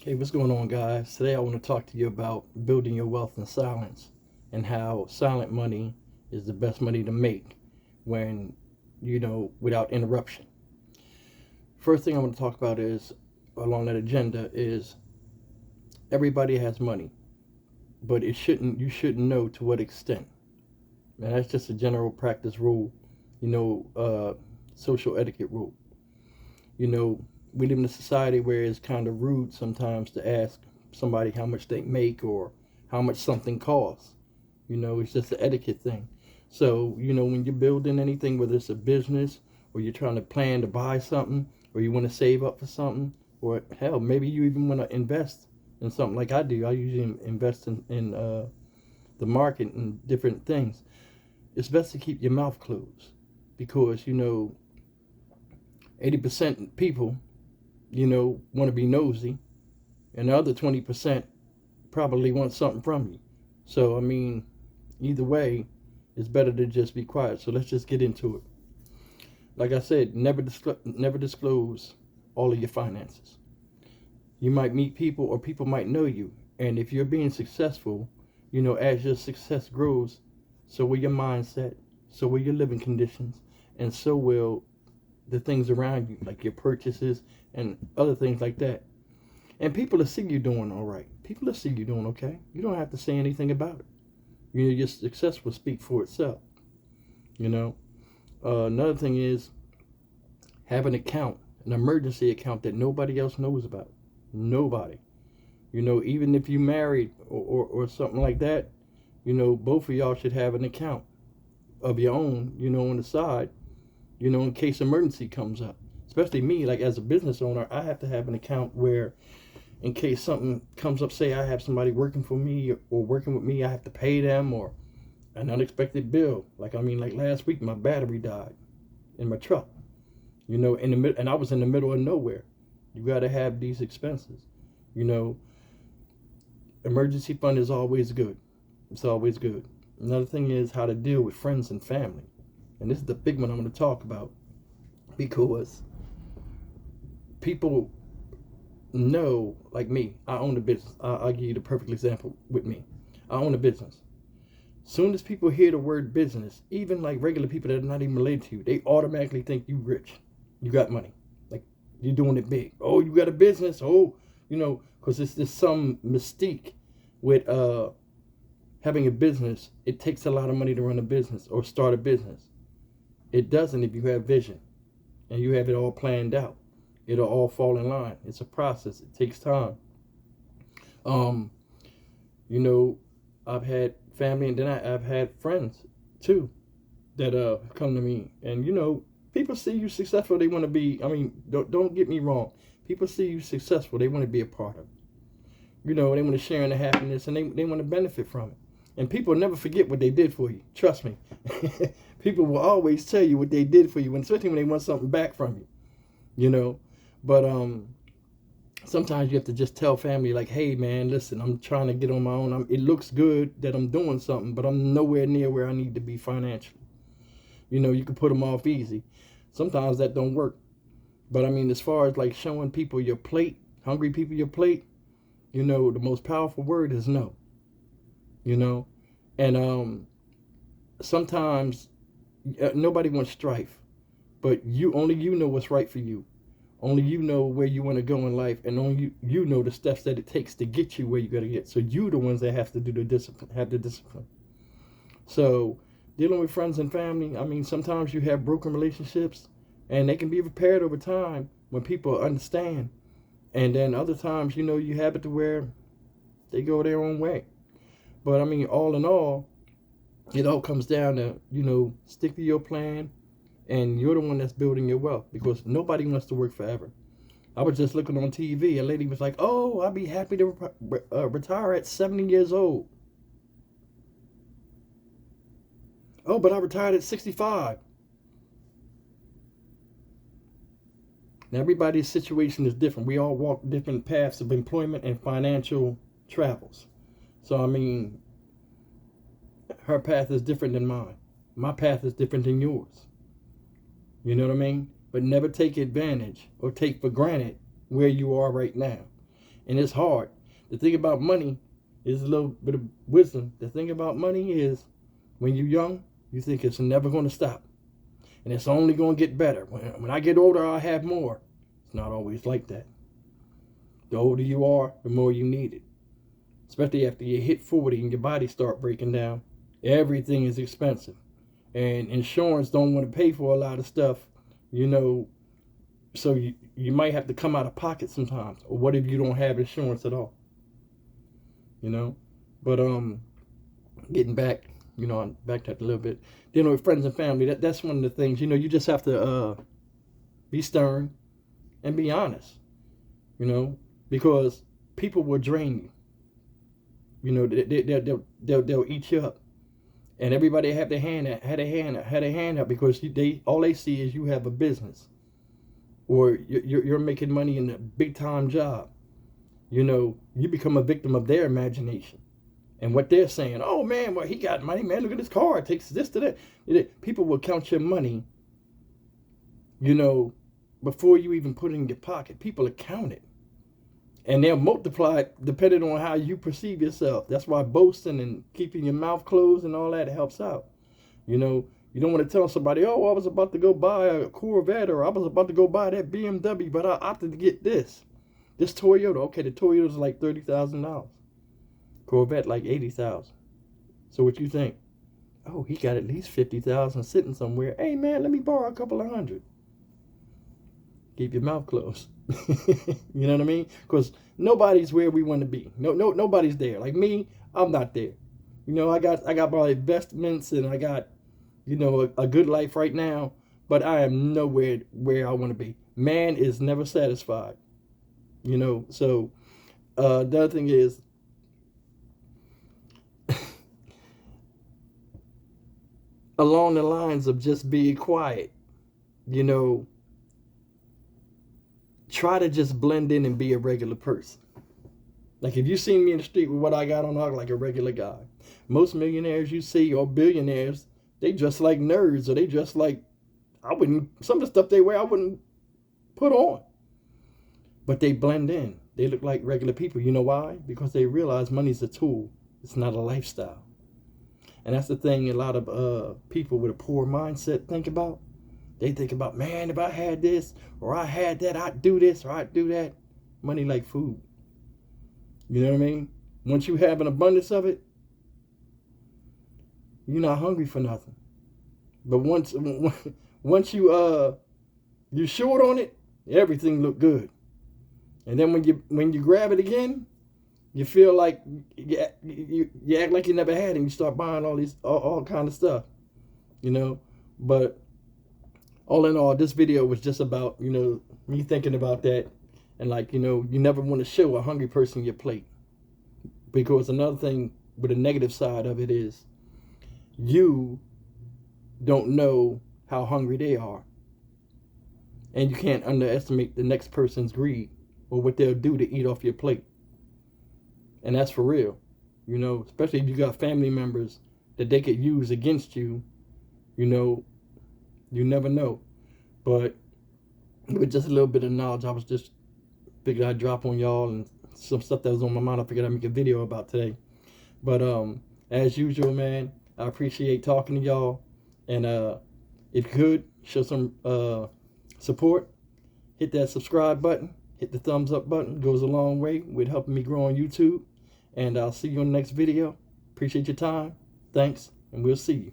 Hey, what's going on, guys? Today I want to talk to you about building your wealth in silence and how silent money is the best money to make when, without interruption. First thing I want to talk about is, along that agenda, is everybody has money, but you shouldn't know to what extent. And that's just a general practice rule, social etiquette rule. We live in a society where it's kind of rude sometimes to ask somebody how much they make or how much something costs. It's just an etiquette thing. So, when you're building anything, whether it's a business or you're trying to plan to buy something or you want to save up for something, or hell, maybe you even want to invest in something like I do. I usually invest in the market and different things. It's best to keep your mouth closed because, 80% people want to be nosy, and the other 20% probably want something from you. So, either way, it's better to just be quiet. So let's just get into it. Like I said, never disclose all of your finances. You might meet people or people might know you. And if you're being successful, as your success grows, so will your mindset, so will your living conditions, and so will the things around you, like your purchases and other things like that. And people will see you doing all right. People will see you doing okay. You don't have to say anything about it. Your success will speak for itself. Another thing is have an account, an emergency account that nobody else knows about. Nobody. Even if you married or something like that, both of y'all should have an account of your own, on the side, in case emergency comes up. Especially me, like as a business owner, I have to have an account where in case something comes up, say I have somebody working for me or working with me, I have to pay them, or an unexpected bill. Like last week, my battery died in my truck, and I was in the middle of nowhere. You got to have these expenses, Emergency fund is always good. It's always good. Another thing is how to deal with friends and family. And this is the big one I'm going to talk about because people know, like me, I own a business. I'll give you the perfect example with me. I own a business. Soon as people hear the word business, even like regular people that are not even related to you, they automatically think you rich. You got money. Like you're doing it big. Oh, you got a business. Oh, because there's some mystique with having a business. It takes a lot of money to run a business or start a business. It doesn't if you have vision and you have it all planned out. It'll all fall in line. It's a process. It takes time. I've had family and then I've had friends too that come to me, and people see you successful. They want to be. Don't get me wrong. People see you successful. They want to be a part of it. They want to share in the happiness and they want to benefit from it. And people never forget what they did for you. Trust me. People will always tell you what they did for you, especially when they want something back from you. But sometimes you have to just tell family, like, hey, man, listen, I'm trying to get on my own. It looks good that I'm doing something, but I'm nowhere near where I need to be financially. You can put them off easy. Sometimes that don't work. But, as far as, like, showing people your plate, hungry people your plate, the most powerful word is no. And sometimes nobody wants strife, but only you know what's right for you. Only you know where you want to go in life, and only you know the steps that it takes to get you where you got to get. So you the ones that have to do the discipline, have the discipline. So dealing with friends and family, sometimes you have broken relationships, and they can be repaired over time when people understand. And then other times, you have it to where they go their own way. But all in all, it all comes down to, stick to your plan, and you're the one that's building your wealth because nobody wants to work forever. I was just looking on TV. A lady was like, oh, I'll be happy to retire at 70 years old. Oh, but I retired at 65. Now, everybody's situation is different. We all walk different paths of employment and financial travels. So, her path is different than mine. My path is different than yours. You know what I mean? But never take advantage or take for granted where you are right now. And it's hard. The thing about money is a little bit of wisdom. The thing about money is when you're young, you think it's never going to stop. And it's only going to get better. When I get older, I'll have more. It's not always like that. The older you are, the more you need it. Especially after you hit 40 and your body start breaking down. Everything is expensive. And insurance don't want to pay for a lot of stuff, you know, so you might have to come out of pocket sometimes. Or what if you don't have insurance at all? You know? But getting back, you know, I backtracked a little bit. Dealing with friends and family, that's one of the things, you know, you just have to be stern and be honest, you know, because people will drain you. You know, they'll eat you up. And everybody had a hand up because all they see is you have a business, or you're making money in a big time job. You know, you become a victim of their imagination and what they're saying. Oh man, well, he got money, man. Look at his car. It takes this to that. People will count your money, you know, before you even put it in your pocket. People will count it. And they'll multiply it depending on how you perceive yourself. That's why boasting and keeping your mouth closed and all that helps out. You know, you don't want to tell somebody, oh, I was about to go buy a Corvette, or I was about to go buy that BMW, but I opted to get this Toyota. Okay, the Toyota's like $30,000. Corvette like $80,000. So what you think? Oh, he got at least $50,000 sitting somewhere. Hey man, let me borrow a couple of hundred. Keep your mouth closed. You know what I mean? Because nobody's where we want to be. Nobody's there. Like me, I'm not there. You know, I got my investments and I got, you know, a good life right now, but I am nowhere where I want to be. Man is never satisfied. You know, so the other thing is, along the lines of just being quiet, you know, try to just blend in and be a regular person. Like if you see me in the street with what I got on, I look like a regular guy. Most millionaires you see, or billionaires, they dress like nerds, or they dress like, some of the stuff they wear I wouldn't put on. But they blend in. They look like regular people. You know why? Because they realize money's a tool. It's not a lifestyle. And that's the thing a lot of people with a poor mindset think about. They think about, man, if I had this, or I had that, I'd do this, or I'd do that. Money like food. You know what I mean? Once you have an abundance of it, you're not hungry for nothing. But once you're short on it, everything look good. And then when you grab it again, you feel like you act like you never had it, and you start buying all kind of stuff. You know, but all in all, this video was just about, you know, me thinking about that. And like, you know, you never want to show a hungry person your plate. Because another thing with the negative side of it is you don't know how hungry they are. And you can't underestimate the next person's greed or what they'll do to eat off your plate. And that's for real. You know, especially if you got family members that they could use against you, you know, you never know. But with just a little bit of knowledge, I was just figured I'd drop on y'all, and some stuff that was on my mind I figured I'd make a video about today. But as usual, man, I appreciate talking to y'all. And if you could, show some support. Hit that subscribe button. Hit the thumbs up button. It goes a long way with helping me grow on YouTube. And I'll see you on the next video. Appreciate your time. Thanks, and we'll see you.